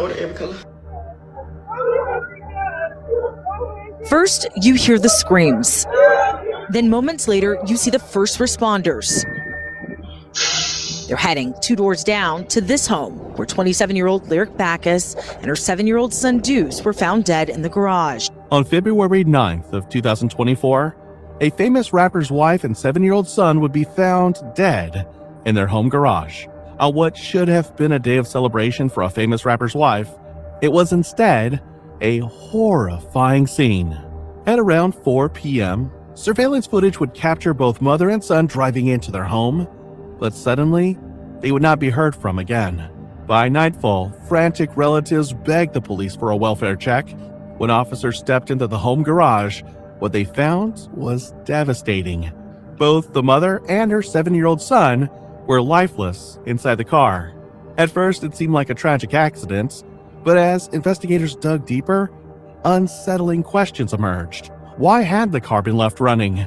order every color. First, you hear the screams. Then moments later, you see the first responders. They're heading 2 doors down to this home where 27-year-old Lyric Backus and her 7-year-old son Deuce were found dead in the garage. On February 9th of 2024, a famous rapper's wife and 7-year-old son would be found dead in their home garage. On what should have been a day of celebration for a famous rapper's wife, it was instead a horrifying scene. At around 4 p.m., surveillance footage would capture both mother and son driving into their home, but suddenly, they would not be heard from again. By nightfall, frantic relatives begged the police for a welfare check. When officers stepped into the home garage, what they found was devastating. Both the mother and her 7-year-old son were lifeless inside the car. At first, it seemed like a tragic accident, but as investigators dug deeper, unsettling questions emerged. Why had the car been left running?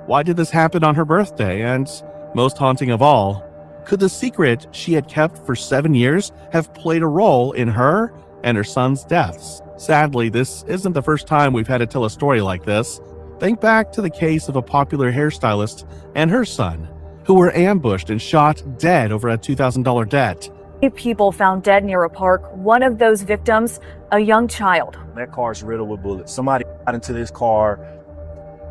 Why did this happen on her birthday? And most haunting of all, could the secret she had kept for 7 years have played a role in her and her son's deaths? Sadly, this isn't the first time we've had to tell a story like this. Think back to the case of a popular hairstylist and her son, who were ambushed and shot dead over a $2,000 debt. People found dead near a park. One of those victims, a young child. That car's riddled with bullets. Somebody got into this car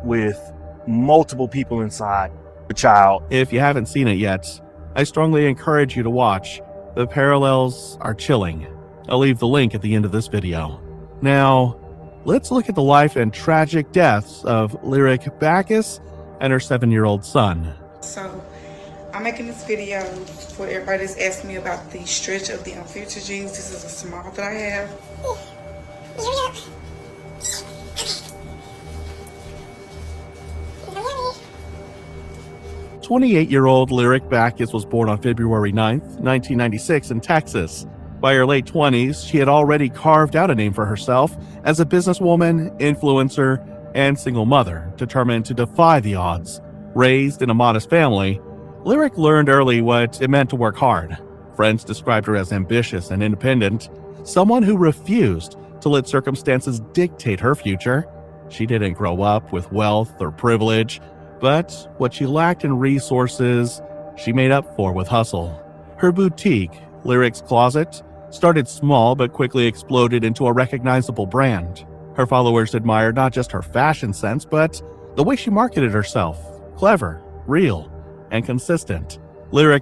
with multiple people inside. A child. If you haven't seen it yet, I strongly encourage you to watch. The parallels are chilling. I'll leave the link at the end of this video. Now, let's look at the life and tragic deaths of Lyric Backus and her 7-year-old son. So, I'm making this video for everybody that's asking me about the stretch of the unfiltered jeans. This is a small that I have. 28-year-old Lyric Backus was born on February 9th, 1996 in Texas. By her late 20s, she had already carved out a name for herself as a businesswoman, influencer, and single mother, determined to defy the odds. Raised in a modest family, Lyric learned early what it meant to work hard. Friends described her as ambitious and independent, someone who refused to let circumstances dictate her future. She didn't grow up with wealth or privilege, but what she lacked in resources, she made up for with hustle. Her boutique, Lyric's Closet, started small but quickly exploded into a recognizable brand. Her followers admired not just her fashion sense, but the way she marketed herself. Clever, real, and consistent. Lyric